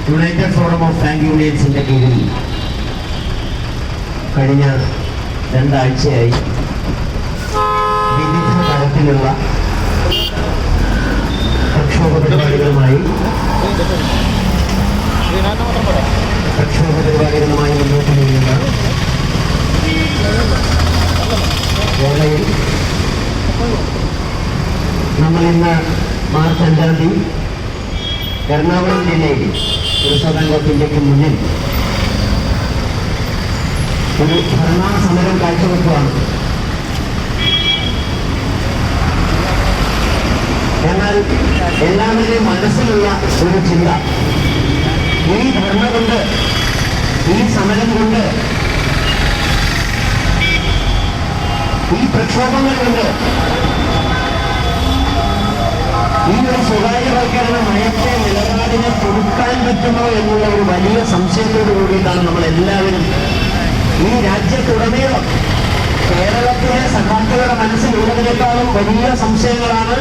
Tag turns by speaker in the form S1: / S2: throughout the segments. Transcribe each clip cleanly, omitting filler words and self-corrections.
S1: United forum of bank യൂണിയൻസിന്റെ കീഴിൽ കഴിഞ്ഞ 2 ആഴ്ചയായി വിവിധ തരത്തിലുള്ള പ്രക്ഷോഭ പരിപാടികളുമായി മുന്നോട്ട് നീങ്ങുന്ന വേളയിൽ നമ്മൾ ഇന്ന് മാർച്ച് 5-ാം തീയതി എറണാകുളം ജില്ലയിൽ റിസർവ് ബാങ്ക് ഓഫ് ഇന്ത്യക്ക് മുന്നിൽ ഒരു ധർണാ സമരം കാഴ്ചവെക്കുകയാണ്. എന്നാൽ എല്ലാവരുടെയും മനസ്സിലുള്ള ഒരു ചിന്ത, ഈ ധർണ കൊണ്ട്, ഈ സമരം കൊണ്ട്, ഈ പ്രക്ഷോഭങ്ങൾ കൊണ്ട് ഈ ഒരു സ്വകാര്യവൽക്കരണ നയത്തെ നിലപാടിനെ കൊടുക്കാൻ പറ്റുമോ എന്നുള്ള ഒരു വലിയ സംശയത്തോടു കൂടിയിട്ടാണ് നമ്മളെല്ലാവരും ഈ രാജ്യത്തുടനീളം കേരളത്തിലെ സഖാക്കളുടെ മനസ്സിലുള്ളതിനേക്കാളും വലിയ സംശയങ്ങളാണ്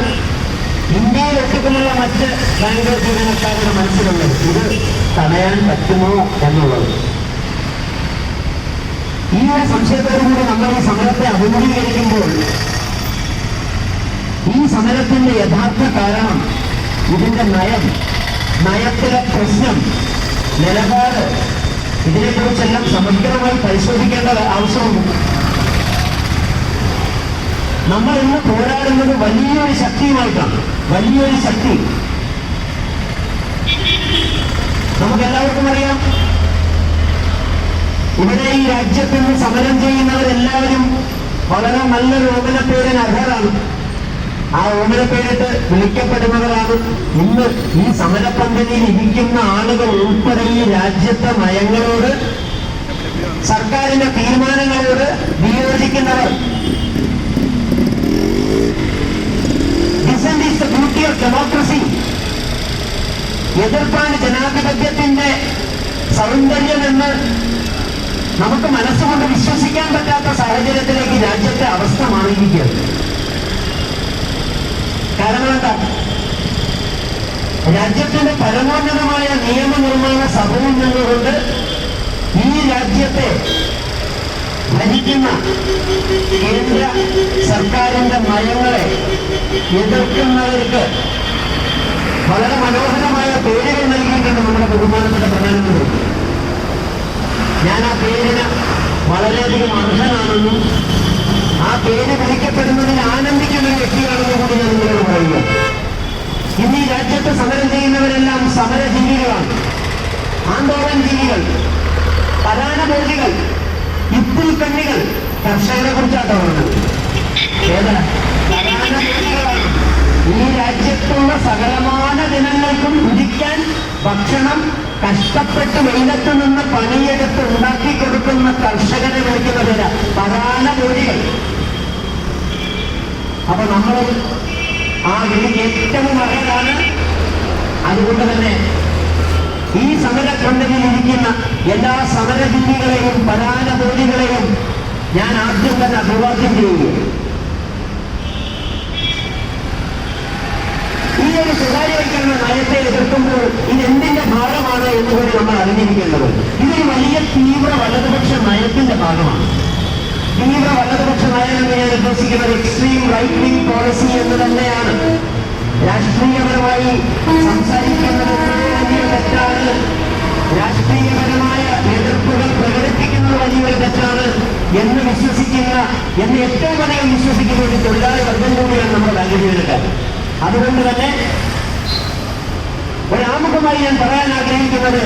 S1: ഇന്ത്യയിൽ ഒട്ടുക്കുമുള്ള മറ്റ് ബാങ്ക് ജീവനക്കാരുടെ മനസ്സിലുള്ളത്. ഇത് തടയാൻ പറ്റുമോ എന്നുള്ളത്. ഈ ഒരു സംശയത്തോടുകൂടി നമ്മൾ ഈ സമരത്തെ അഭിമുഖീകരിക്കുമ്പോൾ ഈ സമരത്തിന്റെ യഥാർത്ഥ കാരണം, ഇതിന്റെ നയത്തിലെ പ്രശ്നം, നിലപാട്, ഇതിനെക്കുറിച്ചെല്ലാം സമഗ്രമായി പരിശോധിക്കേണ്ട ആവശ്യമുണ്ട്. നമ്മൾ ഇന്ന് പോരാടുന്നത് വലിയൊരു ശക്തിയുമായിട്ടാണ്. വലിയൊരു ശക്തി നമുക്കെല്ലാവർക്കും അറിയാം. ഇവിടെ ഈ രാജ്യത്ത് നിന്ന് സമരം ചെയ്യുന്നവരെല്ലാവരും വളരെ നല്ലൊരു ഓമനപ്പേരിന് അർഹരാണ്. ആ ഓമനപ്പേരിട്ട് വിളിക്കപ്പെടുന്നവരാണ്. ഇന്ന് ഈ സമരപന്തലിൽ ഇരിക്കുന്ന ആളുകൾ ഉൾപ്പെടെ ഈ രാജ്യത്തെ നയങ്ങളോട്, സർക്കാരിന്റെ തീരുമാനങ്ങളോട് വിയോജിക്കുന്നവർ. Dissent is the beauty of democracy. എതിർപ്പാണ് ജനാധിപത്യത്തിന്റെ സൗന്ദര്യമെന്ന് നമുക്ക് മനസ്സുകൊണ്ട് വിശ്വസിക്കാൻ പറ്റാത്ത സാഹചര്യത്തിലേക്ക് രാജ്യത്തെ അവസ്ഥ മാറിയിരിക്കുകയാണ്. കാരണം എന്താ? രാജ്യത്തിന്റെ പരമോന്നതമായ നിയമനിർമ്മാണ സഭയിൽ നിന്നുകൊണ്ട് ഈ രാജ്യത്തെ ഭരിക്കുന്ന കേന്ദ്ര സർക്കാരിന്റെ നയങ്ങളെ എതിർക്കുന്നവർക്ക് വളരെ മനോഹരമായ പേരുകൾ നൽകിയിട്ടുണ്ട് നമ്മുടെ ബഹുമാനപ്പെട്ട പ്രധാനമന്ത്രി. ഞാൻ ആ പേരിന് വളരെയധികം അർഹനാണെന്നും ആ പേര് വിളിക്കപ്പെടുന്നതിൽ ആനന്ദിക്കുന്ന ഒരു വ്യക്തിയാണെന്നും കൂടി ഞാൻ നിങ്ങളോട് പറയുക. ഇന്ന് ഈ രാജ്യത്ത് സമരം ചെയ്യുന്നവരെല്ലാം സമരജീവികളാണ്, ആന്തോളൻ ജീവികൾ, പരാണഭോജികൾ, ഇത്തിൽ കണ്ണികൾ. കർഷകരെ കുറിച്ചാട്ടോ പറഞ്ഞത്. പരാണഭോജികളാണ്. ഈ രാജ്യത്തുള്ള സകലമാന ജനങ്ങൾക്കും കുടിക്കാൻ ഭക്ഷണം കഷ്ടപ്പെട്ട് വെയിലത്ത് നിന്ന് പണിയെടുത്ത് ഉണ്ടാക്കി കൊടുക്കുന്ന കർഷകരെ വിളിക്കുന്നവര് പരാണഭോജികൾ. അപ്പൊ നമ്മൾ ആ വിളിക്ക് ഏറ്റവും അർഹരാണ്. അതുകൊണ്ട് തന്നെ ഈ സമരക്കൊണ്ടതിലിരിക്കുന്ന എല്ലാ സമരജീവികളെയും പരാണഭോജികളെയും ഞാൻ ആദ്യം തന്നെ അഭിവാദ്യം ചെയ്യുകയാണ്. ഈ ഒരു സ്വകാര്യവൽക്കരണ നയത്തെ എതിർക്കുമ്പോൾ ഇത് എന്തിന്റെ ഭാഗമാണ് എന്നുകൂടി നമ്മൾ അറിഞ്ഞിരിക്കേണ്ടത്. ഇതൊരു വലിയ തീവ്ര വലതുപക്ഷ നയത്തിന്റെ ഭാഗമാണ്. തീവ്ര വലതുപക്ഷ നയം എന്ന് ഞാൻ ഉദ്ദേശിക്കുന്നത് എക്സ്ട്രീം റൈറ്റ് വിംഗ് പോളിസി എന്ന് തന്നെയാണ്. രാഷ്ട്രീയപരമായി സംസാരിക്കുന്നത് വലിയ തെറ്റാണ്. രാഷ്ട്രീയപരമായ എതിർപ്പുകൾ പ്രകടിപ്പിക്കുന്നത് വലിയൊരു തെറ്റാണ് എന്ന് വിശ്വസിക്കുന്ന, എന്ന് ഏറ്റവും അധികം വിശ്വസിക്കുന്ന ഒരു തൊഴിലാളി വർഗം കൂടിയാണ് നമ്മുടെ ബാങ്ക് ജീവനക്കാർ. അതുകൊണ്ട് തന്നെ ഒരാമുഖമായി ഞാൻ പറയാൻ ആഗ്രഹിക്കുന്നത്,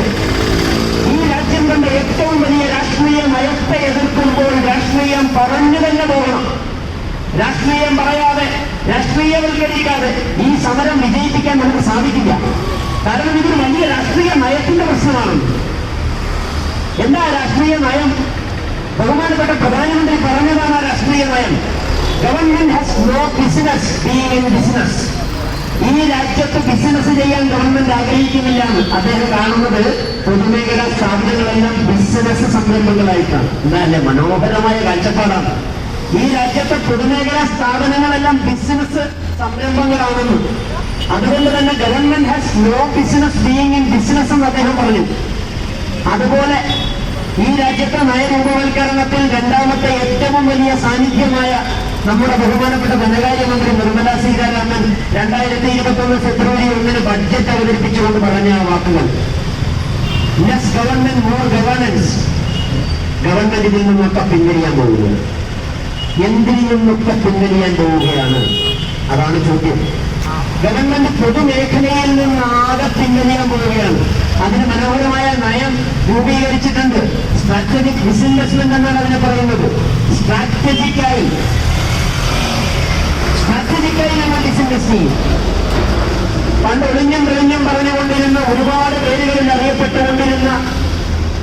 S1: ഈ രാജ്യം കണ്ട ഏറ്റവും വലിയ രാഷ്ട്രീയ നയത്തെ എതിർക്കുമ്പോൾ രാഷ്ട്രീയം പറഞ്ഞു തന്നെ പോകണം. രാഷ്ട്രീയം പറയാതെ, രാഷ്ട്രീയവൽക്കരിക്കാതെ ഈ സമരം വിജയിപ്പിക്കാൻ നമുക്ക് സാധിക്കില്ല. കാരണം ഇതൊരു വലിയ രാഷ്ട്രീയ നയത്തിന്റെ പ്രശ്നമാണ്. എന്താ രാഷ്ട്രീയ നയം? ബഹുമാനപ്പെട്ട പ്രധാനമന്ത്രി പറഞ്ഞതാണ് ആ രാഷ്ട്രീയ നയം. Government has no business being in business. ഈ രാജ്യത്ത് ബിസിനസ് ചെയ്യാൻ ഗവൺമെന്റ് ആഗ്രഹിക്കുന്നില്ലാണ്. അദ്ദേഹം കാണുന്നത് പൊതുമേഖലാ സ്ഥാപനങ്ങളെല്ലാം ബിസിനസ് സംരംഭങ്ങളായിട്ടാണ്. എന്നല്ലേ മനോഹരമായ കാഴ്ചപ്പാടാണ്. ഈ രാജ്യത്തെ പൊതുമേഖലാ സ്ഥാപനങ്ങളെല്ലാം ബിസിനസ് സംരംഭങ്ങളാണെന്നും അതുകൊണ്ട് തന്നെ government has no business being in business എന്ന് അദ്ദേഹം പറഞ്ഞു. അതുപോലെ ഈ രാജ്യത്തെ നയരൂപവൽക്കരണത്തിൽ രണ്ടാമത്തെ ഏറ്റവും വലിയ സാന്നിധ്യമായ നമ്മുടെ ബഹുമാനപ്പെട്ട ധനകാര്യമന്ത്രി നിർമ്മല സീതാരാമൻ 2021 ഫെബ്രുവരി 1 ബഡ്ജറ്റ് അവതരിപ്പിച്ചുകൊണ്ട് പറഞ്ഞ ആ വാക്കുകൾ, less government more governance. Government ഇതിൽ നിന്നൊക്കെ പിൻവലിയാൻ പോകുന്നത്. എന്തിൽ നിന്നൊക്കെ പിൻവലിയാൻ പോവുകയാണ്? അതാണ് ചോദ്യം. ഗവൺമെന്റ് പൊതുമേഖലയിൽ നിന്നാകെ പിൻവലിയാൻ പോവുകയാണ്. അതിന് മനോഹരമായ നയം രൂപീകരിച്ചിട്ടുണ്ട്. സ്ട്രാറ്റജിക് ഡിസ്ഇൻവെസ്റ്റ്മെന്റ് എന്നാണ് അതിനെ പറയുന്നത്. സ്ട്രാറ്റജിക്കായി നമ്മൾ ഡിസ്ഇൻവെസ്റ്റ് ചെയ്യും. പണ്ട് ഒളിഞ്ഞും തെളിഞ്ഞും പറഞ്ഞുകൊണ്ടിരുന്ന, ഒരുപാട് പേരുകളിൽ അറിയപ്പെട്ടുകൊണ്ടിരുന്ന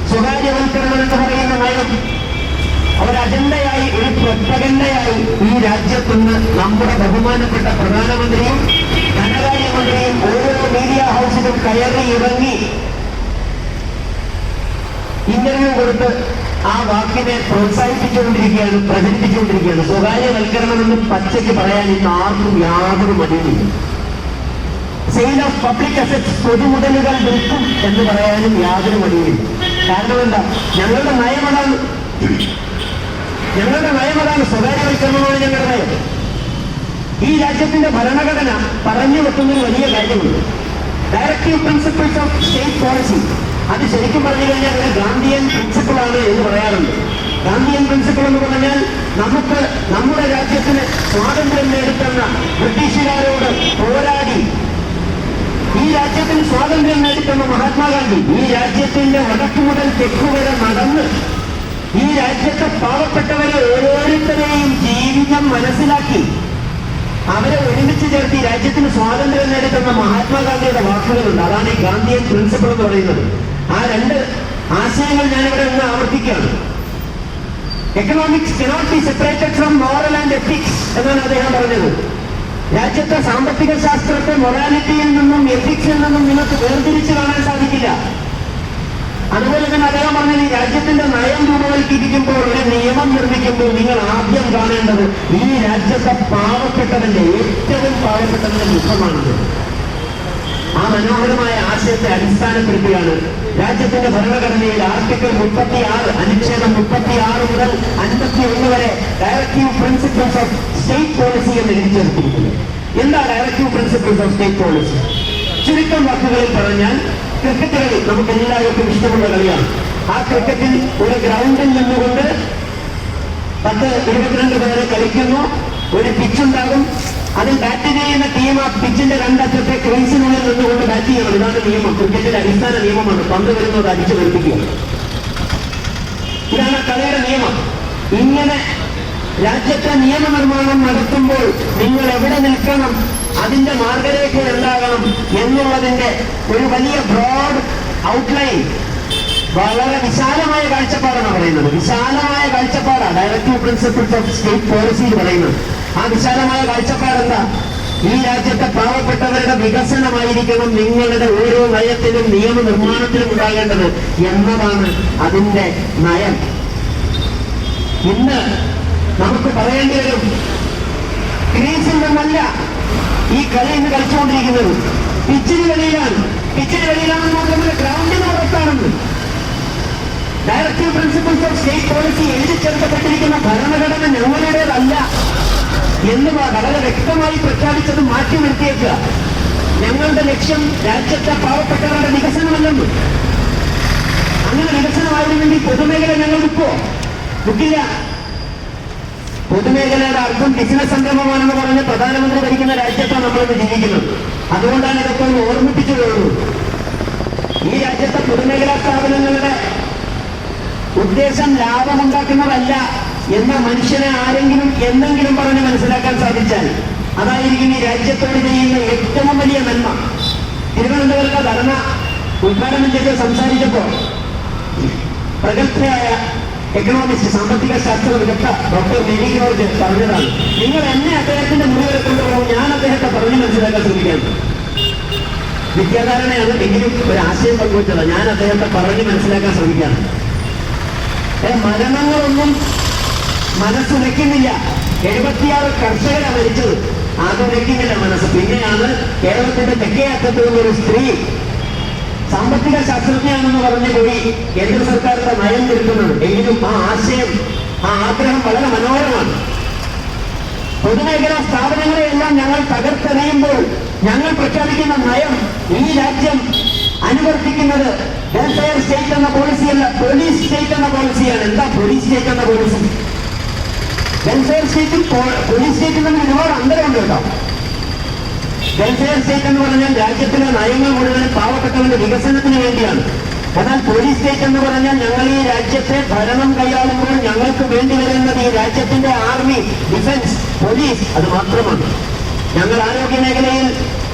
S1: സ്വകാര്യവൽക്കരണം എന്ന് പറയുന്ന നയം ഒരു അജണ്ടയായി, ഒരു പ്രൊപ്പഗണ്ടയായി ഈ രാജ്യത്തുനിന്ന് നമ്മുടെ ബഹുമാനപ്പെട്ട പ്രധാനമന്ത്രിയും ധനകാര്യമന്ത്രിയും ഓരോ മീഡിയ ഹൗസിലും കയറി ഇറങ്ങി ഇന്റർവ്യൂ കൊടുത്ത് ആ വാക്കിനെ പ്രോത്സാഹിപ്പിച്ചുകൊണ്ടിരിക്കുകയാണ്, പ്രചരിപ്പിച്ചുകൊണ്ടിരിക്കുകയാണ്. സ്വകാര്യവൽക്കരണമെന്ന് പച്ചയ്ക്ക് പറയാൻ ഇന്ന് ആർക്കും യാതൊരു മടിയുമില്ല. സെയിൽ ഓഫ് പബ്ലിക് അസറ്റ്സ്, പൊതുമുതലുകൾ വിൽക്കും എന്ന് പറയാനും യാതൊരു മടിയുമില്ല. കാരണം എന്താ? ഞങ്ങളുടെ നയമതാണ് സ്വകാര്യവൽക്കരണമാണ് ഞങ്ങളുടെ നയം. ഈ രാജ്യത്തിന്റെ ഭരണഘടന പറഞ്ഞു വെക്കുന്നൊരു വലിയ കാര്യമുണ്ട്. Directive principles of state policy. അത് ശരിക്കും പറഞ്ഞു കഴിഞ്ഞാൽ ഒരു ഗാന്ധിയൻ പ്രിൻസിപ്പിളാണ് എന്ന് പറയാറുണ്ട്. ഗാന്ധിയൻ പ്രിൻസിപ്പിൾ എന്ന് പറഞ്ഞാൽ നമുക്ക് നമ്മുടെ രാജ്യത്തിന് സ്വാതന്ത്ര്യം നേടിത്തന്ന ബ്രിട്ടീഷുകാരോട് പോരാടി ഈ രാജ്യത്തിന് സ്വാതന്ത്ര്യം നേടിത്തന്ന മഹാത്മാഗാന്ധി ഈ രാജ്യത്തിന്റെ വടക്കു മുതൽ തെക്കു വരെ നടന്ന് ഈ രാജ്യത്തെ പാവപ്പെട്ടവരെ ഓരോരുത്തരെയും ജീവിതം മനസ്സിലാക്കി അവരെ ഒരുമിച്ച് ചേർത്ത് ഈ രാജ്യത്തിന് സ്വാതന്ത്ര്യം നേടിത്തന്ന മഹാത്മാഗാന്ധിയുടെ വാക്കുകളുണ്ട്. അതാണ് ഈ ഗാന്ധിയൻ പ്രിൻസിപ്പിൾ എന്ന് പറയുന്നത്. ആ രണ്ട് ആശയങ്ങൾ ഞാനിവിടെ ഒന്ന് ആവർത്തിക്കുകയാണ്. Economics cannot be separated from moral and ethics എന്നാണ് അദ്ദേഹം പറഞ്ഞത്. രാജ്യത്തെ സാമ്പത്തിക ശാസ്ത്രത്തെ മൊറാലിറ്റിയിൽ നിന്നും എത്തിക്സിൽ നിന്നും നിങ്ങൾക്ക് വേർതിരിച്ച് കാണാൻ സാധിക്കില്ല. അതുപോലെ തന്നെ അദ്ദേഹം പറഞ്ഞത്, ഈ രാജ്യത്തിന്റെ നയം രൂപവൽക്കരിക്കുമ്പോൾ, ഒരു നിയമം നിർമ്മിക്കുമ്പോൾ നിങ്ങൾ ആദ്യം കാണേണ്ടത് ഈ രാജ്യത്തെ പാവപ്പെട്ടവന്റെ, ഏറ്റവും പാവപ്പെട്ടവന്റെ മുഖമാണത്. ആ മനോഹരമായ ആശയത്തെ അടിസ്ഥാനപ്പെടുത്തിയാണ് രാജ്യത്തിന്റെ ഭരണഘടനയിൽ ആർട്ടിക്കിൾ 36 അനുച്ഛേദം 36 മുതൽ 51 വരെ directive principles of state policy എന്ന് എഴുതി ചേർത്തിരിക്കുന്നത്. എന്താ directive principles of state policy? ചുരുക്കം വാക്കുകളിൽ പറഞ്ഞാൽ, ക്രിക്കറ്റ് കളി നമുക്ക് എല്ലാവർക്കും ഇഷ്ടമുള്ള കളിയാണ്. ആ ക്രിക്കറ്റിൽ ഒരു ഗ്രൗണ്ടിൽ നിന്നുകൊണ്ട് 10-22 പേരെ കളിക്കുന്നു. ഒരു പിച്ചുണ്ടാകും. അതിൽ ബാറ്റ് ചെയ്യുന്ന ടീം ആ പിച്ചിന്റെ രണ്ടറ്റത്തെ ക്രീസിനുള്ളിൽ നിന്നുകൊണ്ട് ബാറ്റ് ചെയ്യണം. ഇതാണ് നിയമം. ക്രിക്കറ്റിന്റെ അടിസ്ഥാന നിയമമാണ്. പന്ത് വരുന്നത് അടിച്ചു വെറുപ്പിക്കുക. ഇതാണ് കളിയുടെ നിയമം. ഇങ്ങനെ രാജ്യത്തെ നിയമനിർമ്മാണം നടത്തുമ്പോൾ നിങ്ങൾ എവിടെ നിൽക്കണം, അതിന്റെ മാർഗരേഖ എന്താകണം എന്നുള്ളതിന്റെ ഒരു വലിയ ബ്രോഡ് ഔട്ട്ലൈൻ, വളരെ വിശാലമായ കാഴ്ചപ്പാടാണ് പറയുന്നത്. വിശാലമായ കാഴ്ചപ്പാടാണ് ഡയറക്റ്റീവ് പ്രിൻസിപ്പിൾസ് ഓഫ് സ്റ്റേറ്റ് പോളിസിയിൽ പറയുന്നത്. ആ വിശാലമായ കാഴ്ചപ്പാട് എന്താ? ഈ രാജ്യത്തെ പാവപ്പെട്ടവരുടെ വികസനമായിരിക്കണം നിങ്ങളുടെ ഓരോ നയത്തിലും നിയമനിർമ്മാണത്തിലും ഉണ്ടാകേണ്ടത് എന്നതാണ് അതിന്റെ നയം. ഇന്ന് നമുക്ക് പറയേണ്ടി വരും, ക്രീസിൽ നിന്നല്ല ഈ കളി ഇന്ന് കളിച്ചുകൊണ്ടിരിക്കുന്നത്, പിച്ചിന് വെളിയിലാണ്. പിച്ചിന് വെളിയിലാണെന്ന് മാത്രമല്ല, ഗ്രൗണ്ടിന് പുറത്താണെന്ന്. Directive principles of state policy എഴുതി ചേർക്കപ്പെട്ടിരിക്കുന്ന ഭരണഘടന ഞങ്ങളുടേതല്ല എന്ന് വളരെ വ്യക്തമായി പ്രഖ്യാപിച്ചത് മാറ്റി നിർത്തിയേക്കുക. ഞങ്ങളുടെ ലക്ഷ്യം രാജ്യത്തെ പാവപ്പെട്ടവരുടെ വികസനമല്ലെന്ന്. അങ്ങനെ വികസനമായിരുന്നെങ്കിൽ പൊതുമേഖല ഞങ്ങൾ വിൽക്കില്ല. പൊതുമേഖലയുടെ അർത്ഥം ബിസിനസ് സംരംഭമാണെന്ന് പറഞ്ഞ് പ്രധാനമന്ത്രി ഭരിക്കുന്ന രാജ്യത്താണ് നമ്മളിന്ന് ജീവിക്കുന്നത്. അതുകൊണ്ടാണ് ഇതൊക്കെ ഒന്ന് ഓർമ്മിപ്പിച്ചു പോകുന്നത്. ഈ രാജ്യത്തെ പൊതുമേഖലാ സ്ഥാപനങ്ങളുടെ ഉദ്ദേശം ലാഭമുണ്ടാക്കുന്നതല്ല എന്ന മനുഷ്യനെ ആരെങ്കിലും എന്തെങ്കിലും പറഞ്ഞ് മനസ്സിലാക്കാൻ സാധിച്ചാൽ അതായിരിക്കും ഈ രാജ്യത്തോട് ചെയ്യുന്ന ഏറ്റവും വലിയ നന്മ. തിരുവനന്തപുരത്തെ ധർണ ഉദ്ഘാടനം ചെയ്ത് സംസാരിച്ചപ്പോൾ പ്രഗത്ഭയായ എക്കണോമിസ്റ്റ്, സാമ്പത്തിക ശാസ്ത്ര വിദഗ്ധ ഡോക്ടർ മേരി ജോർജ് പറഞ്ഞതാണ്, നിങ്ങൾ എന്നെ അദ്ദേഹത്തിന്റെ മുറിവരെ കൊണ്ടുപോകും, ഞാൻ അദ്ദേഹത്തെ പറഞ്ഞ് മനസ്സിലാക്കാൻ ശ്രമിക്കാൻ. വിദ്യാധാരണയാണ്, എങ്കിലും ഒരു ആശയം പങ്കുവച്ചത്. ഞാൻ അദ്ദേഹത്തെ പറഞ്ഞ് മനസ്സിലാക്കാൻ ശ്രമിക്കാണ്. മരണങ്ങളൊന്നും മനസ്സുലയ്ക്കുന്നില്ല. 76 കർഷകരാണ് മരിച്ചത്. ആദ്യം വെക്കുന്നില്ല മനസ്സ്. പിന്നെയാണ് കേരളത്തിന്റെ തെക്കേ അറ്റത്ത് ഒരു സ്ത്രീ സാമ്പത്തിക ശാസ്ത്രജ്ഞയാണെന്ന് പറഞ്ഞു പോയി കേന്ദ്ര സർക്കാരിന്റെ നയം തിരുത്തുന്നത്. എങ്കിലും ആ ആശയം, ആ ആഗ്രഹം വളരെ മനോഹരമാണ്. പൊതുമേഖലാ സ്ഥാപനങ്ങളെയെല്ലാം ഞങ്ങൾ തകർത്തെറിയുമ്പോൾ ഞങ്ങൾ പ്രഖ്യാപിക്കുന്ന നയം ഈ രാജ്യം അനുവർത്തിക്കുന്നത് വെൽഫെയർ സ്റ്റേറ്റ് എന്ന പോളിസിയല്ല, പോലീസ് സ്റ്റേറ്റ് എന്ന പോളിസിയാണ്. എന്താ പോലീസ് സ്റ്റേറ്റ് എന്ന പോളിസി? വെൽഫെയർ സ്റ്റേറ്റും പോലീസ് സ്റ്റേറ്റും തമ്മിൽ ഒരുപാട് അന്തരമുണ്ട് കേട്ടോ. വെൽഫെയർ സ്റ്റേറ്റ് എന്ന് പറഞ്ഞാൽ രാജ്യത്തിലെ നയങ്ങൾ മുഴുവൻ പാവപ്പെട്ടവന്റെ വികസനത്തിന് വേണ്ടിയാണ്. എന്നാൽ പോലീസ് സ്റ്റേറ്റ് എന്ന് പറഞ്ഞാൽ ഞങ്ങൾ ഈ രാജ്യത്തെ ഭരണം കൈയാളുമ്പോൾ ഞങ്ങൾക്ക് വേണ്ടി വരുന്നത് ഈ രാജ്യത്തിന്റെ ആർമി, ഡിഫൻസ്, പോലീസ്, അത് മാത്രമാണ്. ഞങ്ങൾ ആരോഗ്യ മേഖലയിൽ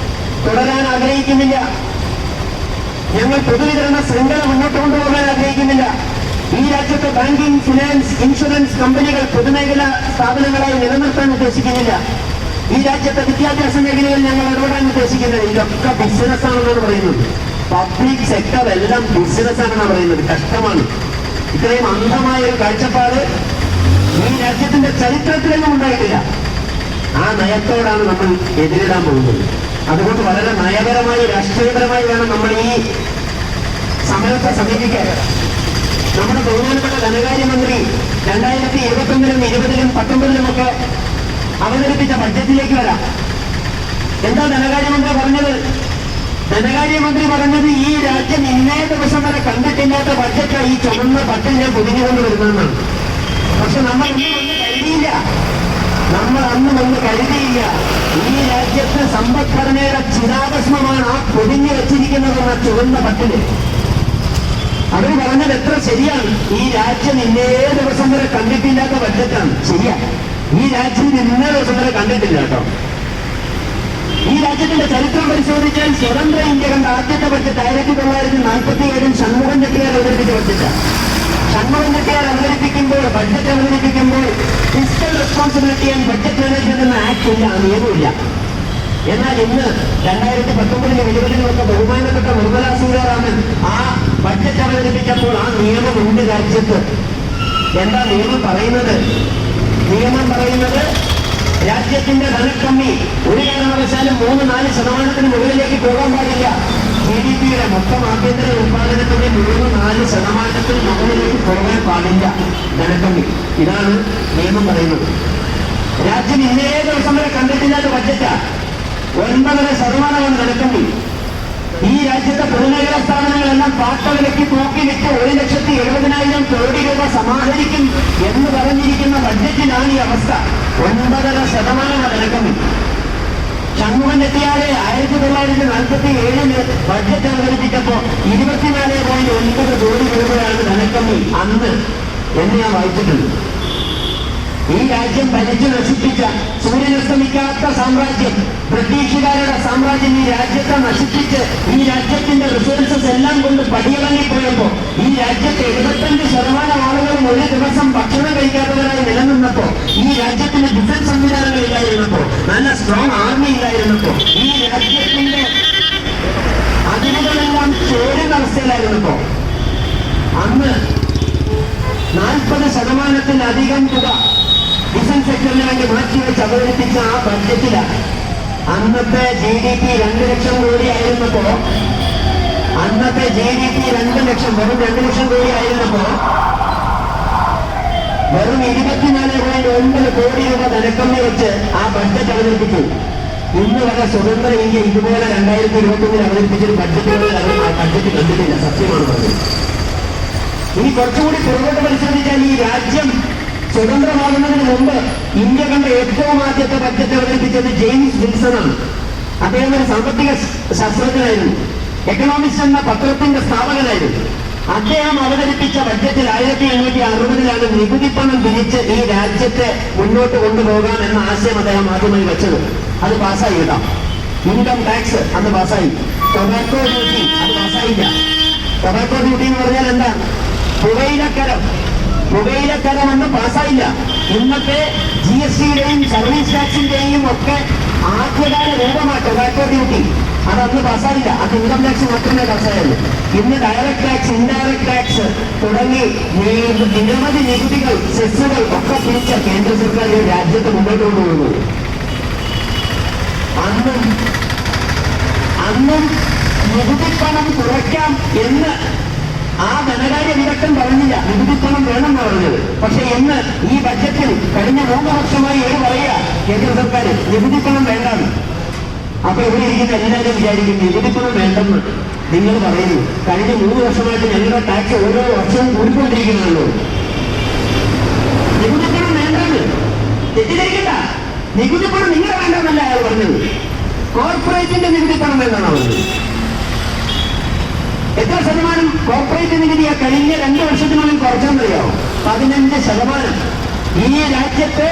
S1: തുടരാൻ ആഗ്രഹിക്കുന്നില്ല. ഞങ്ങൾ പൊതുവിതരണ ശൃംഖല മുന്നോട്ട് കൊണ്ടുപോകാൻ ആഗ്രഹിക്കുന്നില്ല. ഈ രാജ്യത്തെ ബാങ്കിംഗ്, ഫിനാൻസ്, ഇൻഷുറൻസ് കമ്പനികൾ പൊതുമേഖലാ സ്ഥാപനങ്ങളായി നിലനിർത്താൻ ഉദ്ദേശിക്കുന്നില്ല. ഈ രാജ്യത്തെ വിദ്യാഭ്യാസ മേഖലയിൽ ഞങ്ങൾ ഇടപെടാൻ ഉദ്ദേശിക്കുന്നത് ഇതൊക്കെ ബിസിനസ് ആണെന്നാണ് പറയുന്നത്. പബ്ലിക് സെക്ടർ എല്ലാം ബിസിനസ് ആണെന്നാണ് പറയുന്നത്. കഷ്ടമാണ്. ഇത്രയും അന്ധമായ ഒരു കാഴ്ചപ്പാട് ഈ രാജ്യത്തിന്റെ ചരിത്രത്തിലൊന്നും ഉണ്ടായിട്ടില്ല. ആ നയത്തോടാണ് നമ്മൾ എതിരിടാൻ പോകുന്നത്. അതുകൊണ്ട് വളരെ നയപരമായി, രാഷ്ട്രീയപരമായി വേണം നമ്മൾ ഈ സമരത്തെ സമീപിക്കാൻ. നമ്മുടെ ബഹുമാനപ്പെട്ട ധനകാര്യമന്ത്രി 2021-ലും 20-ലും 19-ലും അവതരിപ്പിച്ച ബഡ്ജറ്റിലേക്ക് വരാം. എന്താ ധനകാര്യമന്ത്രി പറഞ്ഞത്? ധനകാര്യമന്ത്രി പറഞ്ഞത് ഈ രാജ്യം ഇന്നേ ദിവസം വരെ കണ്ടിട്ടില്ലാത്ത ബഡ്ജറ്റാണ് ഈ ചുമന്ന ബട്ടൻ ഞാൻ പൊതിഞ്ഞുകൊണ്ട് വരുന്നതെന്നാണ്. പക്ഷെ നമ്മൾ അന്ന് കരുതിയില്ല ഈ രാജ്യത്തെ സമ്പദ്ഘടനയുടെ ചിരാഭസ്മമാണ് ആ പൊതിഞ്ഞു വെച്ചിരിക്കുന്നതെന്ന ചുവന്ന ബട്ടന്. അവർ പറഞ്ഞത് എത്ര ശരിയാണ്. ഈ രാജ്യം ഇന്നേ ദിവസം വരെ കണ്ടിട്ടില്ലാത്ത ബഡ്ജറ്റാണ്. ശരിയാ, ഈ രാജ്യം ഇന്നേ ദിവസം വരെ കണ്ടിട്ടില്ല കേട്ടോ. ഈ രാജ്യത്തിന്റെ ചരിത്രം പരിശോധിച്ചാൽ സ്വതന്ത്ര ഇന്ത്യ കണ്ട ആദ്യത്തെ ബഡ്ജറ്റ് 1947 ഷൺമുഖൻ ചെട്ടിയാർ അവതരിപ്പിച്ച ബഡ്ജറ്റാണ്. ഷൺമുഖൻ ചെട്ടിയാർ ബഡ്ജറ്റ് അവതരിപ്പിക്കുമ്പോൾ fiscal responsibility and budget management എന്ന ആക്ട് ഇല്ല, നിയമമില്ല. എന്നാൽ ഇന്ന് 2019-ലും 20-ലും ബഹുമാനപ്പെട്ട നിർമ്മലാ സീതാരാമൻ ആ ബഡ്ജറ്റ് അവതരിപ്പിച്ചപ്പോൾ ആ നിയമമുണ്ട് രാജ്യത്ത്. എന്താ നിയമം പറയുന്നത്? നിയമം പറയുന്നത് രാജ്യത്തിന്റെ ധനക്കമ്മി ഒരു കാരണവശാലും 3-4% മുകളിലേക്ക് പോകാൻ പാടില്ല. GDP-യുടെ മൊത്തം ആഭ്യന്തര ഉത്പാദനത്തിന്റെ 3-4% മുകളിലേക്ക് പോകാൻ പാടില്ല ധനക്കമ്മി. ഇതാണ് നിയമം പറയുന്നത്. രാജ്യം ഇന്നേ ദിവസം വരെ കണ്ടിട്ടില്ലാത്ത ബഡ്ജറ്റാ. 9% ധനക്കമ്മി. ഈ രാജ്യത്തെ പൊതുമേഖലാ സ്ഥാപനങ്ങളെല്ലാം പാട്ടവിലയ്ക്ക് തൂക്കിവിറ്റ് 1,70,70,000 കോടി രൂപ സമാഹരിക്കും എന്ന് പറഞ്ഞിരിക്കുന്ന ബഡ്ജറ്റിലാണ് ഈ അവസ്ഥ. 9% ധനക്കമ്മി. ഷൺമുഖൻ ചെട്ടിയാരെ 1947-ല് ബഡ്ജറ്റ് അവതരിപ്പിച്ചപ്പോ 24.9 കോടി രൂപയാണ് ധനക്കമ്മി അന്ന് എന്ന് ഞാൻ വായിച്ചിട്ടുണ്ട്. ഈ രാജ്യം ഭരിച്ചു നശിപ്പിച്ച, സൂര്യനസ്തമിക്കാത്ത സാമ്രാജ്യം, ബ്രിട്ടീഷുകാരുടെ സാമ്രാജ്യം ഈ രാജ്യത്തെ നശിപ്പിച്ച് ഈ രാജ്യത്തിന്റെ റിസോഴ്സസ് എല്ലാം കൊണ്ട് പടിയിറങ്ങിപ്പോയപ്പോ ഈ രാജ്യത്തെ 75% ആളുകളും ഒരു ദിവസം ഭക്ഷണം കഴിക്കാത്തവരായി നിലനിന്നപ്പോ, ഈ രാജ്യത്തിന് ഡിഫൻസ് സംവിധാനങ്ങൾ ഇല്ലായിരുന്നപ്പോ, നല്ല സ്ട്രോങ് ആർമി ഇല്ലായിരുന്നപ്പോ, ഈ രാജ്യത്തിന്റെ അതിരുകളെല്ലാം ചേരുന്ന അവസ്ഥയിലായിരുന്നപ്പോ അന്ന് 40%-ത്തിലധികം തുക ഡിഫൻസ് സെക്ടറിന് വേണ്ടി മാറ്റിവെച്ച് അവതരിപ്പിച്ച ആ ബഡ്ജറ്റിലാണ് അന്നത്തെ GDP 2 ലക്ഷം കോടി ആയിരുന്നപ്പോ, അന്നത്തെ GDP 2 ലക്ഷം, വെറും 2 ലക്ഷം കോടി ആയിരുന്നപ്പോ വെറും 24.9 കോടി രൂപ ധനക്കമ്മി വെച്ച് ആ ബഡ്ജറ്റ് അവതരിപ്പിച്ചു. ഇന്ന് വരെ സ്വതന്ത്ര ഇന്ത്യ ഇതുപോലെ 2021-ൽ അവതരിപ്പിച്ചൊരു ബഡ്ജറ്റുകളിൽ ആ ബഡ്ജറ്റ് കണ്ടിട്ടില്ല. സത്യമാണ് പറഞ്ഞത്. ഇനി കുറച്ചുകൂടി പുറകോട്ട് പരിശോധിച്ചാൽ ഈ രാജ്യം സ്വതന്ത്രമാകുന്നതിന് മുമ്പ് ഇന്ത്യ കണ്ട ഏറ്റവും ആദ്യത്തെ ബഡ്ജറ്റ് അവതരിപ്പിച്ചത് ജെയിംസ് വിൽസൺ ആണ്. അദ്ദേഹം ഒരു സാമ്പത്തിക ശാസ്ത്രജ്ഞനായിരുന്നു, എക്കണോമിക്സ് എന്ന പത്രത്തിന്റെ സ്ഥാപകനായിരുന്നു. അദ്ദേഹം അവതരിപ്പിച്ച ബഡ്ജറ്റിൽ 1860-ലാണ് നികുതി പണം പിരിച്ച് ഈ രാജ്യത്തെ മുന്നോട്ട് കൊണ്ടുപോകാം എന്ന ആശയം അദ്ദേഹം ആദ്യമായി വെച്ചത്. അത് പാസ്സായി കേട്ടോ. ഇൻകം ടാക്സ് അന്ന് പാസ്സായി. ടൊബാക്കോ ഡ്യൂട്ടി അത് പാസ്സായില്ല. ടൊബാക്കോ ഡ്യൂട്ടി എന്ന് പറഞ്ഞാൽ എന്താ? പുകയിലക്കരം അന്ന് പാസ്സായില്ല. ഇന്നത്തെ GST-യുടെയും സർവീസ് ടാക്സിന്റെയും ഒക്കെ ആദ്യകാല രൂപമാണ് ടൊബാക്കോ ഡ്യൂട്ടി. അതന്ന് പാസ്സായില്ല. അത് ഇൻകം ടാക്സ് മാത്രമേ പാസ്സായുള്ളൂ. ഇന്ന് ഡയറക്ട് ടാക്സ്, ഇൻഡയറക്ട് ടാക്സ് തുടങ്ങി നിരവധി നികുതികൾ, സെസ്സുകൾ ഒക്കെ പിരിച്ച കേന്ദ്ര സർക്കാർ രാജ്യത്ത് മുന്നോട്ട് കൊണ്ടുപോകുന്നത്. അന്നും നികുതിപ്പണം കുറയ്ക്കാം എന്ന് ആ ധനകാര്യ വിദഗ്ധൻ പറഞ്ഞില്ല. നികുതിപ്പണം വേണമെന്ന് പറഞ്ഞത്. പക്ഷെ ഇന്ന് ഈ ബഡ്ജറ്റിൽ കഴിഞ്ഞ 3 വർഷമായി പറയുക കേന്ദ്ര സർക്കാർ നികുതിപ്പണം വേണ്ടാന്ന്. അപ്പൊ ഇവിടെ ഇരിക്കുന്ന എല്ലാവരും വിചാരിക്കും നികുതിപ്പണം വേണ്ടെന്ന് നിങ്ങൾ പറയുന്നു. കഴിഞ്ഞ 3 വർഷമായിട്ട് ഞങ്ങളുടെ ടാക്സ് ഓരോ വർഷവും കൂടിക്കൊണ്ടിരിക്കുന്നല്ലോ. നികുതിപ്പണം വേണ്ടെന്ന് തെറ്റിദ്ധരിക്കണ്ട. നികുതിപ്പണം നിങ്ങൾ വേണ്ടെന്നല്ല അയാൾ പറഞ്ഞത്. കോർപ്പറേറ്റിന്റെ നികുതിപ്പണം വേണ്ടെന്നാണ് പറഞ്ഞത്. എത്ര ശതമാനം കോർപ്പറേറ്റ് നികുതിയെ കഴിഞ്ഞ 2 വർഷത്തിനുള്ളിൽ കുറച്ചെന്നറിയാമോ? 15%. ഈ രാജ്യത്ത്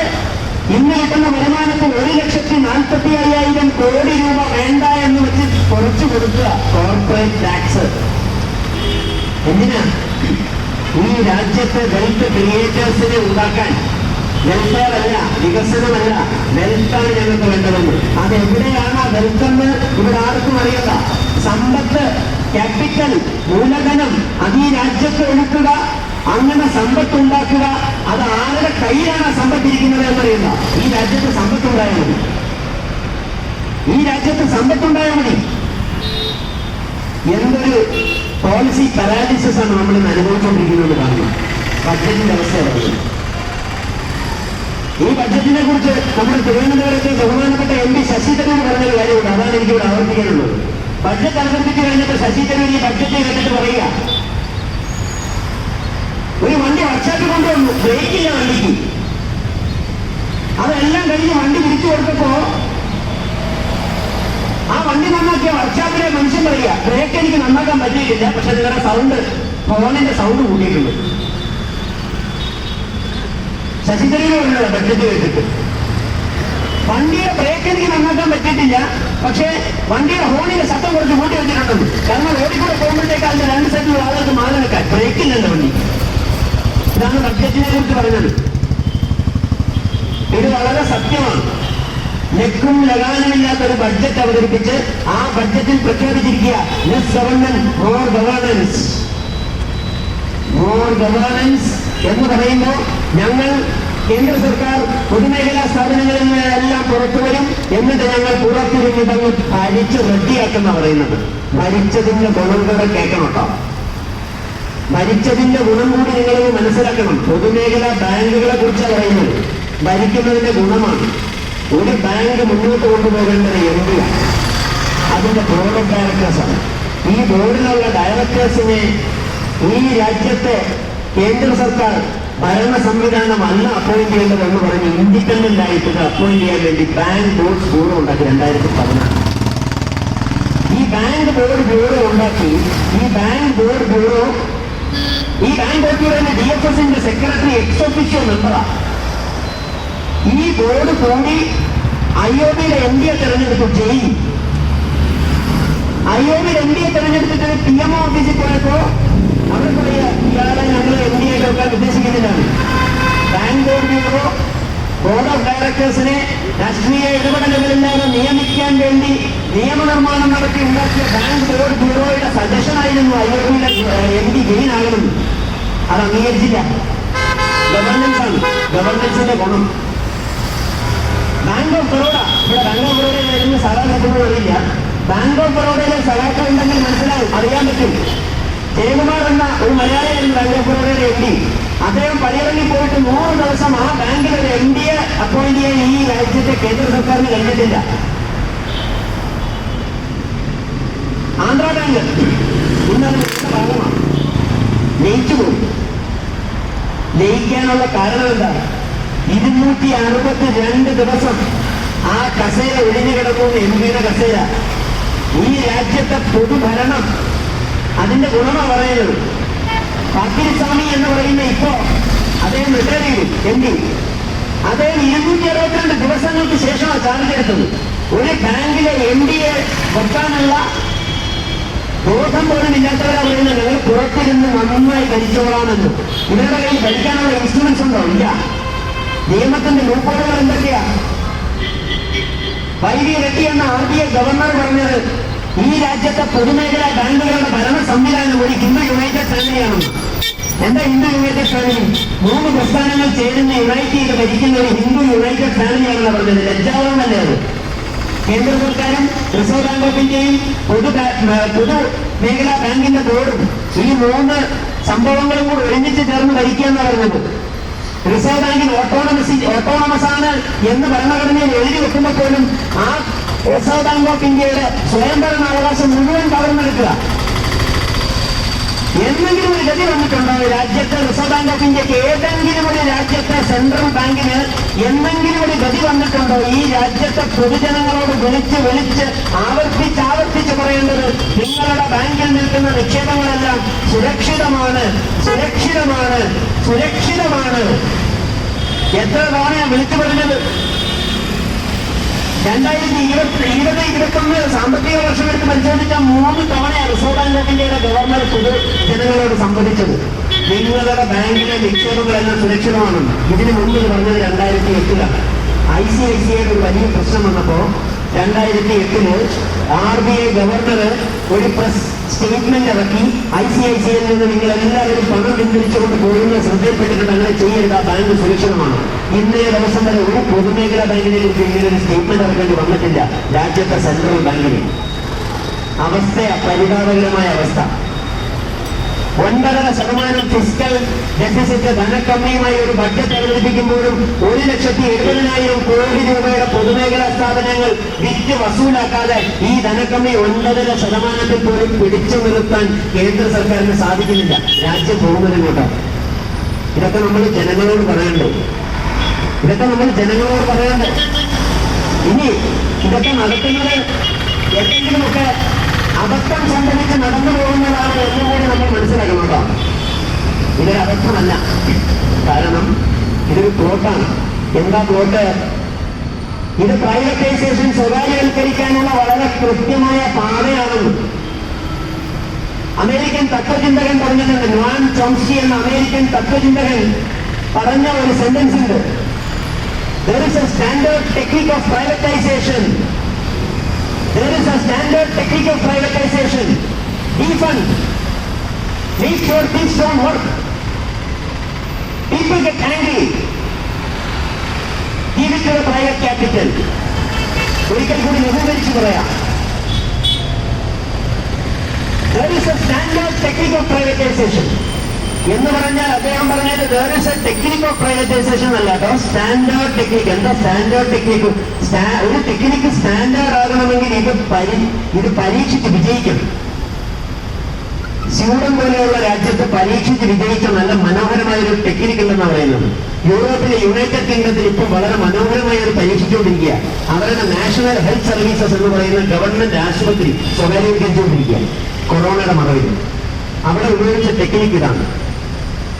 S1: ഇന്ന് കിട്ടുന്ന വരുമാനത്തിൽ 1,45,000 കോടി രൂപ വേണ്ട എന്ന് വെച്ച് കുറച്ചു കൊടുക്കുക കോർപ്പറേറ്റ് ടാക്സ്. എന്തിനാ? ഈ രാജ്യത്തെ വെൽത്ത് ക്രിയേറ്റേഴ്സിനെ ഉണ്ടാക്കാൻ. വെൽഫെയർ അല്ല, വികസനമല്ല, വെൽത്താണ് ഞങ്ങൾക്ക് വേണ്ടതെന്ന്. അതെവിടെയാണ് ആ വെൽത്തെന്ന് ഇവിടെ ആർക്കും അറിയണ്ട. സമ്പത്ത്, ക്യാപിറ്റൽ, മൂലധനം അത് ഈ രാജ്യത്ത് ഒഴുക്കുക, അങ്ങനെ സമ്പത്തുണ്ടാക്കുക. അത് ആരുടെ കയ്യിലാണ് സമ്പത്തിരിക്കുന്നത് എന്നറിയില്ല. ഈ രാജ്യത്ത് സമ്പത്തുണ്ടായാൽ മതി. ഈ രാജ്യത്ത് സമ്പത്തുണ്ടായാൽ മതി. എന്തൊരു പോളിസി പാരാലിസിസ് ആണ് നമ്മൾ ഇന്ന് അനുഭവിച്ചുകൊണ്ടിരിക്കുന്നത് കാണുന്നത്. ബഡ്ജറ്റിന്റെ അവസ്ഥയാണ്. ഈ ബഡ്ജറ്റിനെ കുറിച്ച് നമ്മുടെ തിരുവനന്തപുരത്തെ ബഹുമാനപ്പെട്ട MP ശശി തരൂർ പറഞ്ഞൊരു കാര്യമുണ്ട്. അതാണ് എനിക്കിവിടെ ആവർത്തിക്കാനുള്ളത്. ബഡ്ജറ്റ് അവതരിപ്പിച്ചു കഴിഞ്ഞപ്പോൾ ശശി തരൂർ ഈ ബഡ്ജറ്റ് കേട്ടിട്ട് പറയുക, ഒരു വണ്ടി വർക്ക്ഷോപ്പിൽ കൊണ്ടുവന്നു, ബ്രേക്കില്ല വണ്ടിക്ക്. അതെല്ലാം കഴിഞ്ഞ് വണ്ടി തിരിച്ചു കൊടുത്തപ്പോ ആ വണ്ടി നന്നാക്കിയ വർക്ക്ഷോപ്പിലെ മനുഷ്യൻ പറയുക, ബ്രേക്ക് എനിക്ക് നന്നാക്കാൻ പറ്റിയിട്ടില്ല, പക്ഷെ നിങ്ങളുടെ സൗണ്ട്, ഫോണിന്റെ സൗണ്ട് കൂട്ടിയിട്ടുണ്ട്. ശശി തരൂർ പറഞ്ഞത് ബഡ്ജറ്റ് കേട്ടിട്ട്, വണ്ടിയുടെ ബ്രേക്ക് എനിക്ക് നന്നാക്കാൻ പറ്റിയിട്ടില്ല, പക്ഷേ വണ്ടിയുടെ ഹോണിന്റെ ശബ്ദം കുറച്ച് കൂട്ടി വെച്ചിട്ടുണ്ടെന്ന്. കാരണം റോഡിൽ കൂടെ പോകുമ്പോഴത്തേക്ക് അതിന്റെ 2 സൈഡിലുള്ള ആളുകൾക്ക് മാറി നിൽക്കാൻ ബ്രേക്കില്ലല്ലോ വണ്ടി. ഇതാണ് ബഡ്ജറ്റിനെ കുറിച്ച് പറയുന്നത്. ഇത് വളരെ സത്യമാണ്. നെക്കും ലഗാനുമില്ലാത്തൊരു ബഡ്ജറ്റ് അവതരിപ്പിച്ച് ആ ബഡ്ജറ്റിൽ പ്രഖ്യാപിച്ചിരിക്കുക less government more governance. More governance എന്ന് പറയുമ്പോൾ ഞങ്ങൾ കേന്ദ്ര സർക്കാർ പൊതുമേഖലാ സ്ഥാപനങ്ങളിൽ നിന്നെല്ലാം പുറത്തു വരും, എന്നിട്ട് ഞങ്ങൾ പുറത്തിരുന്നിതങ്ങ് ഭരിച്ച് റെഡിയാക്കുന്ന പറയുന്നത്. ഭരിച്ചതിന്റെ ഗുണം കൂടെ കേൾക്കണം കേട്ടോ. ഭരിച്ചതിന്റെ ഗുണം കൂടി നിങ്ങൾ മനസ്സിലാക്കണം. പൊതുമേഖലാ ബാങ്കുകളെ കുറിച്ചാണ് പറയുന്നത്. ഭരിക്കുന്നതിന്റെ ഗുണമാണ്. ഒരു ബാങ്ക് മുന്നോട്ട് കൊണ്ടുപോകേണ്ടത് എന്തിനാണ്? അതിന്റെ ബോർഡ് ഓഫ് ഡയറക്ടേഴ്സാണ്. ഈ ബോർഡിലുള്ള ഡയറക്ടേഴ്സിനെ ഈ രാജ്യത്തെ കേന്ദ്ര സർക്കാർ ഭരണ സംവിധാനമല്ല അപ്പോയിന്റ് ചെയ്യേണ്ടതെന്ന് പറഞ്ഞ് ഇൻഡിപെൻഡന്റ് ആയിട്ട് അപ്പോയിന്റ് ചെയ്യാൻ വേണ്ടി ബാങ്ക് ബോർഡ് ബ്യൂറോ ഉണ്ടാക്കി 2016. ഈ ബാങ്ക് ബോർഡ് ബ്യൂറോ ഉണ്ടാക്കി. ഈ ബാങ്ക് ബോർഡ് ബ്യൂറോയുടെ DFSന്റെ സെക്രട്ടറി എക്സ് ഒഫീഷ്യോ മെമ്പറാണ്. ഈ ബോർഡ് കൂടി IOBയുടെ MD തെരഞ്ഞെടുത്തു ചെയ്യും. IOBയുടെ MD തെരഞ്ഞെടുത്തിട്ട് PMO ഓഫീസിൽ പോയപ്പോ അവർ പറയുക, ഇയാളെ ഞങ്ങൾ MD ആയിട്ട് വെക്കാൻ ഉദ്ദേശിക്കുന്നതിനാണ്. Bank board bureau board of ഡയറക്ടേഴ്സിനെ രാഷ്ട്രീയ ഇടപെടലുകളില്ലാതെ നിയമിക്കാൻ വേണ്ടി നിയമനിർമ്മാണം നടത്തി ഉണ്ടാക്കിയ ബാങ്ക് ബോർഡ് ബ്യൂറോയുടെ സജഷനായിരുന്നു IOBയുടെ MD ജെയിൻ ആകണമെന്ന്. അത് അംഗീകരിച്ചില്ല. ഗവർണൻസ് ആണ്, ഗവർണൻസിന്റെ ഗുണം. ബാങ്ക് ഓഫ് ബറോഡ, ഇവിടെ ബാങ്ക് ഓഫ് ബറോഡയിൽ വരുന്ന സഹാക്കളൊന്നും അറിയില്ല. ബാങ്ക് ഓഫ് ബറോഡയിലെ സഹാക്കൾ ഉണ്ടെങ്കിൽ മനസ്സിലാവും, അറിയാൻ പറ്റും. ജയകുമാർ എന്ന ഒരു മലയാളിയായിരുന്നു ബാങ്ക് ഓഫ് ബറോഡയുടെ MD. അദ്ദേഹം പടിയിറങ്ങി പോയിട്ട് 100 ദിവസം ആ ബാങ്കിലെ ഒരു MDയെ അപ്പോയിന്റ് ചെയ്യാൻ ഈ രാജ്യത്തെ കേന്ദ്ര സർക്കാരിന് കഴിഞ്ഞിട്ടില്ല. ആന്ധ്ര ബാങ്ക് ഇന്നത് ഭാഗമാണ്, ജയിച്ചുപോയി. ജയിക്കാനുള്ള കാരണം എന്താണ്? 262 ദിവസം ആ കസേര ഒഴിഞ്ഞു കിടക്കുന്ന MPയുടെ കസേര. ഈ രാജ്യത്തെ പൊതുഭരണം അതിന്റെ ഗുണമാണ് പറയുന്നത്. പാക്കിരിസ്വാമി എന്ന് പറയുന്ന ഇപ്പോ അദ്ദേഹം റിട്ടയർ ചെയ്തു MD. അദ്ദേഹം 262 ദിവസങ്ങൾക്ക് ശേഷമാണ് ചാർജ് എടുത്തത്. ഒരു ബാങ്കിലെ MDയെ വെക്കാനുള്ള ബോധം പോലും ഇല്ലാത്തവരാ പറയുന്നത് ഞങ്ങൾ പുറത്തിരുന്ന് നന്നായി ഭരിച്ചോളാമെന്ന്. ഇവരുടെ കയ്യിൽ ഭരിക്കാനുള്ള ഇൻസ്ട്രുമെന്റ്സ് ഉണ്ടോ? ഇല്ല. നിയമത്തിന്റെ ലൂപ്പോളുകൾ എന്തൊക്കെയാ? YV റെഡ്ഡി എന്ന RBI ഗവർണർ പറഞ്ഞത് ഈ രാജ്യത്തെ പൊതുമേഖലാ ബാങ്കുകളുടെ ഭരണ സംവിധാനം ഒരു ഹിന്ദു യുണൈറ്റഡ് ഫാമിലിയാണെന്ന്. എന്താ ഹിന്ദു യുണൈറ്റഡ് ഫാമിലി? 3 പ്രസ്ഥാനങ്ങൾ ചേരുന്ന യുണൈറ്റ് ചെയ്ത് ഭരിക്കുന്ന ഒരു ഹിന്ദു യുണൈറ്റഡ് ഫാമിലിയാണെന്ന് പറഞ്ഞത്. ലജ്ജാവന്നല്ലേ അത്? കേന്ദ്ര സർക്കാരും റിസർവ് ബാങ്ക് ഓഫ് ഇന്ത്യയും പൊതുമേഖലാ ബാങ്കിന്റെ ബോർഡും ഈ മൂന്ന് സംഭവങ്ങളും കൂടി ഒരുമിച്ച് ചേർന്ന് ഭരിക്കുക എന്ന് പറയുന്നത്. റിസർവ് ബാങ്കിന് ഓട്ടോണമസ് ആണ് എന്ന് ഭരണഘടനയിൽ എഴുതി വെക്കുമ്പോൾ പോലും ആ റിസർവ് ബാങ്ക് ഓഫ് ഇന്ത്യയുടെ സ്വയംഭരണാവകാശം മുഴുവൻ കവർന്നെടുക്കുക. എന്തെങ്കിലും ഒരു ഗതി വന്നിട്ടുണ്ടോ രാജ്യത്ത്? റിസർവ് ബാങ്ക് ഓഫ് ഇന്ത്യക്ക് ഏതെങ്കിലും ഒരു രാജ്യത്തെ സെൻട്രൽ ബാങ്കിന് എന്തെങ്കിലും ഒരു ഗതി വന്നിട്ടുണ്ടോ? ഈ രാജ്യത്തെ പൊതുജനങ്ങളോട് വിളിച്ച് ആവർത്തിച്ച് പറയേണ്ടത് നിങ്ങളുടെ ബാങ്കിൽ നിൽക്കുന്ന നിക്ഷേപങ്ങളെല്ലാം സുരക്ഷിതമാണ്. എത്ര തവണയാണ് വിളിച്ചു പറഞ്ഞത്? 2020-21 സാമ്പത്തിക വർഷം എടുത്ത് പരിശോധിച്ച 3 തവണയാണ് റിസർവ് ബാങ്ക് ഓഫ് ഇന്ത്യയുടെ ഗവർണർ പൊതുജനങ്ങളോട് സംവദിച്ചത്. നിങ്ങളുടെ ബാങ്കിലെ നിക്ഷേപങ്ങളെല്ലാം സുരക്ഷിതമാണെന്ന്. ഇതിനു മുമ്പ് പറഞ്ഞത് 2008-ലാണ്. ICICIയുടെ ഒരു വലിയ പ്രശ്നം വന്നപ്പോ 2008 RBI ഗവർണർ ഒരു പ്രസ് സ്റ്റേറ്റ്മെന്റ് ഇറക്കി ICICIയിൽ നിന്ന് നിങ്ങൾ എല്ലാവരും പണം പിൻവലിച്ചുകൊണ്ട് പോകുന്ന ശ്രദ്ധയിൽപ്പെട്ടിട്ടുണ്ട്, അങ്ങനെ ചെയ്യരുത്, ആ ബാങ്ക് സുരക്ഷിതമാണ്. ഇന്നേ ദിവസം വരെ ഒരു പൊതുമേഖലാ ബാങ്കിനെ ഇങ്ങനെ ഒരു സ്റ്റേറ്റ്മെന്റ് ഇറക്കേണ്ടി വന്നിട്ടില്ല രാജ്യത്തെ സെൻട്രൽ ബാങ്കിന്. പരിതാപകരമായ അവസ്ഥ. 9.5% ഫിസ്ക്കൽ ഡെഫിസിറ്റ് ധനക്കമ്മിയുമായി ഒരു ബഡ്ജറ്റ് അവതരിപ്പിക്കുമ്പോഴും 1,70,70,000 കോടി രൂപയുടെ പൊതുമേഖലാ സ്ഥാപനങ്ങൾ വിറ്റ് വസൂലാക്കാതെ ഈ ധനക്കമ്മി 9.5% പോലും പിടിച്ചു നിർത്താൻ കേന്ദ്ര സർക്കാരിന് സാധിക്കുന്നില്ല. രാജ്യം പോകുന്നതിനോട്ട് ഇതൊക്കെ നമ്മൾ ജനങ്ങളോട് പറയണ്ടേ? ഇനി ഇതൊക്കെ നടത്തുന്നത് എന്തെങ്കിലുമൊക്കെ അബദ്ധം സംഭവിച്ച് നടന്നു പോകുന്നതാണ് എന്നുകൂടി നമ്മൾ മനസ്സിലാക്കണം കേട്ടോ. ഇതൊരു അബദ്ധമല്ല. കാരണം ഇതൊരു പ്ലോട്ടാണ്. എന്താ പ്ലോട്ട്? ഇത് പ്രൈവറ്റൈസേഷൻ സ്വകാര്യവൽക്കരിക്കാനുള്ള വളരെ കൃത്യമായ പാതയാണെന്ന് അമേരിക്കൻ തത്വചിന്തകൻ പറഞ്ഞിട്ടുണ്ട്. നോം ചോംസ്കി എന്ന അമേരിക്കൻ തത്വചിന്തകൻ പറഞ്ഞ ഒരു സെന്റൻസ് ഉണ്ട്. There is a standard technique of privatization. Defund. Make sure things don't work. People get angry. Give it to the private capital. ഒരിക്കൽ കൂടി നിരൂപിച്ചു പറയാം. There is a standard technique of privatization. എന്ന് പറഞ്ഞാൽ അദ്ദേഹം പറഞ്ഞത് there is a technique of privatization അല്ല കേട്ടോ, standard technique. എന്താ സ്റ്റാൻഡേർഡ് ടെക്നിക്ക്? ഒരു ടെക്നിക്ക് സ്റ്റാൻഡേർഡ് ആകണമെങ്കിൽ ഇത് പരീക്ഷിച്ച് വിജയിക്കണം. സ്വീഡൻ പോലെയുള്ള രാജ്യത്ത് പരീക്ഷിച്ച് വിജയിച്ച നല്ല മനോഹരമായ ഒരു ടെക്നിക്ക് ഉണ്ടെന്ന് പറയുന്നത്. യൂറോപ്പിലെ യുണൈറ്റഡ് കിങ്ഡത്തിൽ ഇപ്പോൾ വളരെ മനോഹരമായി അത് പരീക്ഷിച്ചുകൊണ്ടിരിക്കുക. അവരുടെ നാഷണൽ ഹെൽത്ത് സർവീസസ് എന്ന് പറയുന്ന ഗവൺമെന്റ് ആശുപത്രി സ്വകാര്യവൽക്കരിച്ചുകൊണ്ടിരിക്കുക കൊറോണയുടെ മറവിൽ. അവിടെ ഉപയോഗിച്ച ടെക്നിക്ക് ഇതാണ്,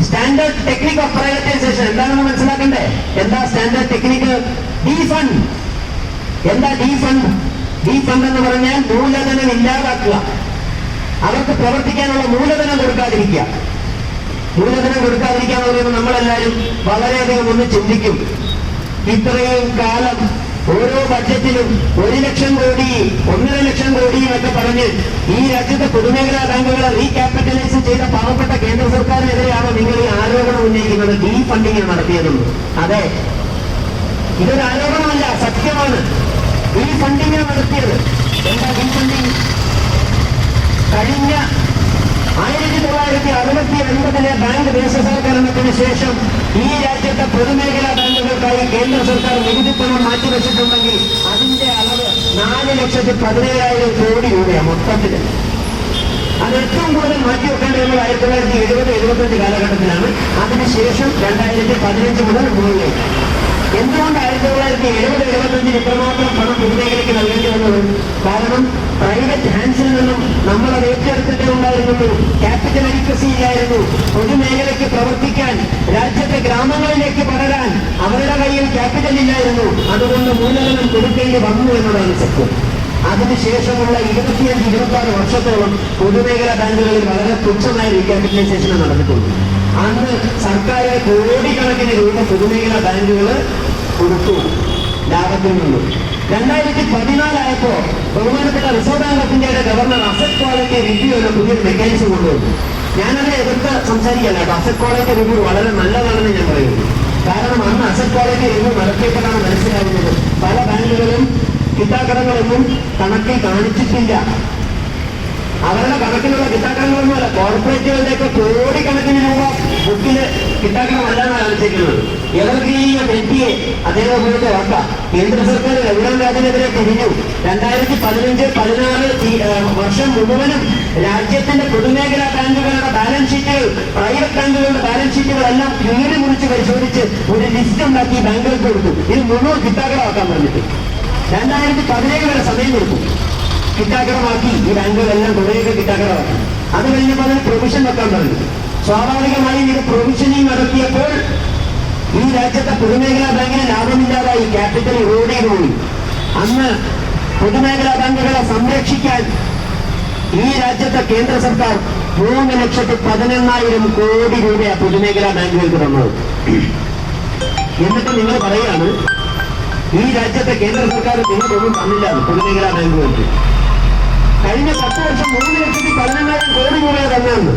S1: സ്റ്റാൻഡേർഡ് ടെക്നിക് ഓഫ് പ്രൈവറ്റൈസേഷൻ. എന്താണെന്ന് മനസ്സിലാക്കണ്ടേ? എന്താ സ്റ്റാൻഡേർഡ് ടെക്നിക്ക്? ഡീഫണ്ട്. എന്താ ഡീഫണ്ട്? ഡീഫണ്ട് എന്ന് പറഞ്ഞാൽ മൂലധനം ഇല്ലാതാക്കുക. അവർക്ക് പ്രവർത്തിക്കാനുള്ള മൂലധനം കൊടുക്കാതിരിക്കുക. മൂലധനം കൊടുക്കാതിരിക്കുക എന്ന് പറയുമ്പോൾ നമ്മളെല്ലാവരും വളരെയധികം ഒന്ന് ചിന്തിക്കും. ഇത്രയും കാലം ഓരോ ബഡ്ജറ്റിലും 1 ലക്ഷം കോടി 1.5 ലക്ഷം കോടിയും ഒക്കെ പറഞ്ഞ് ഈ രാജ്യത്തെ പൊതുമേഖലാ ബാങ്കുകളെ റീക്യാപിറ്റലൈസ് ചെയ്ത പാവപ്പെട്ട കേന്ദ്ര സർക്കാരിനെതിരെയാണ് നിങ്ങൾ ഈ ആരോപണം ഉന്നയിക്കുന്നത്. ഡീഫണ്ടിങ് നടത്തിയതെന്ന്. അതെ, ഇതൊരു ആരോപണമല്ല, സത്യമാണ്. ഡീഫണ്ടിങ് നടത്തിയത്. എന്താ ഡീഫണ്ടിങ്? കഴിഞ്ഞ 1969 ബാങ്ക് ദേശസാൽക്കരണത്തിന് ശേഷം ഈ രാജ്യത്തെ പൊതുമേഖലാ ബാങ്കുകൾക്കായി കേന്ദ്ര സർക്കാർ നികുതി പണം മാറ്റിവെച്ചിട്ടുണ്ടെങ്കിൽ അതിന്റെ അളവ് 4,17,000 കോടി രൂപയാണ് മൊത്തത്തിൽ. അത് ഏറ്റവും കൂടുതൽ മാറ്റിവെക്കേണ്ടത് 1970-75 കാലഘട്ടത്തിലാണ്. അതിനുശേഷം 2015 മുതൽ മുകളിലേക്ക്. എന്തുകൊണ്ട് 1970-75 ഇത്രമാത്രം പണം പൊതുമേഖലയ്ക്ക് നൽകേണ്ടി വന്നത്? കാരണം പ്രൈവറ്റ് ഹാൻഡ്സിൽ നിന്നും നമ്മളത് ഏറ്റെടുത്തിട്ടേ ഉണ്ടായിരുന്നുള്ളൂ. ക്യാപിറ്റൽ അഡിക്വസി ഇല്ലായിരുന്നു. പൊതുമേഖലയ്ക്ക് പ്രവർത്തിക്കാൻ, രാജ്യത്തെ ഗ്രാമങ്ങളിലേക്ക് പടരാൻ അവരുടെ കയ്യിൽ ക്യാപിറ്റൽ ഇല്ലായിരുന്നു. അതുകൊണ്ട് മൂലധനം കൊടുക്കേണ്ടി വന്നു എന്നതാണ് സത്യം. അതിനുശേഷമുള്ള 25-26 വർഷത്തോളം പൊതുമേഖലാ ബാങ്കുകളിൽ വളരെ തുച്ഛമായ റീക്യാപിറ്റലൈസേഷൻ നടന്നിട്ടുണ്ട്. അന്ന് സർക്കാർ കോടിക്കണക്കിന് രൂപ പൊതുമേഖലാ ബാങ്കുകൾ കൊടുത്തു ലാഭത്തിൽ നിന്നും. 2014 ആയപ്പോ ബഹുമാനപ്പെട്ട റിസർവ് ബാങ്ക് ഓഫ് ഇന്ത്യയുടെ ഗവർണർ അസറ്റ് ക്വാളിറ്റി റിവ്യൂ എന്ന പുതിയൊരു മെക്കാനിസം കൊണ്ടുവന്നു. ഞാനത് എതിർത്ത് സംസാരിക്കല്ല കേട്ടോ. അസറ്റ് ക്വാളിറ്റി റിവ്യൂ വളരെ നല്ലതാണെന്ന് ഞാൻ പറയുന്നു. കാരണം അന്ന് അസറ്റ് ക്വാളിറ്റി റിവ്യൂ നടത്തിയപ്പോഴാണ് മനസ്സിലാവുന്നത് പല ബാങ്കുകളും കിട്ടാക്കടങ്ങളൊന്നും കണക്കിൽ കാണിച്ചിട്ടില്ല. അവരുടെ കണക്കിലുള്ള കിട്ടാക്കടങ്ങളൊന്നുമല്ല, കോർപ്പറേറ്റുകളുടെയൊക്കെ കോടിക്കണക്കിന് രൂപ ബുക്കില് കിട്ടാക്കണമല്ലെന്നാണ് കാണിച്ചിരിക്കുന്നത്. എവർഗ്രീൻ വ്യക്തിയെ അദ്ദേഹം പോലത്തെ വാർത്ത കേന്ദ്ര സർക്കാർ രഘുറാം രാജനെതിരെ തിരിഞ്ഞു. 2015-16 വർഷം മുഴുവനും രാജ്യത്തിന്റെ പൊതുമേഖലാ ബാങ്കുകളുടെ ബാലൻസ് ഷീറ്റുകൾ, പ്രൈവറ്റ് ബാങ്കുകളുടെ ബാലൻസ് ഷീറ്റുകളെല്ലാം കീറി മുറിച്ച് പരിശോധിച്ച് ഒരു ലിസ്റ്റ് ഉണ്ടാക്കി ബാങ്കുകൾക്ക് കൊടുത്തു. ഇത് മുഴുവൻ കിട്ടാക്കടമാക്കാൻ പറഞ്ഞിട്ട് 2017 വരെ സമയം കൊടുത്തു. കിട്ടാക്കടമാക്കി ഈ ബാങ്കുകളെല്ലാം കുറേയൊക്കെ കിട്ടാക്കടമാക്കി. അത് കഴിഞ്ഞപ്പോൾ അതിന് പ്രൊവിഷൻ വെക്കാൻ പറഞ്ഞു. സ്വാഭാവികമായും ഇത് പ്രൊവിഷനിങ് നടത്തിയപ്പോൾ ഈ രാജ്യത്തെ പൊതുമേഖലാ ബാങ്കിന് ലാഭമില്ലാതായി, ക്യാപിറ്റൽ റോഡിൽ പോയി. അന്ന് പൊതുമേഖലാ ബാങ്കുകളെ സംരക്ഷിക്കാൻ ഈ രാജ്യത്തെ കേന്ദ്ര സർക്കാർ 3,11,000 കോടി രൂപയാണ് പൊതുമേഖലാ ബാങ്കുകൾക്ക് തന്നത്. എന്നിട്ട് നിങ്ങൾ പറയാണ് ഈ രാജ്യത്തെ കേന്ദ്ര സർക്കാർ നിങ്ങൾക്കൊന്നും തന്നില്ല പൊതുമേഖലാ ബാങ്കുകൾക്ക്. കഴിഞ്ഞ 10 വർഷം 3,11,000 കോടി രൂപ തന്നെയാണ്.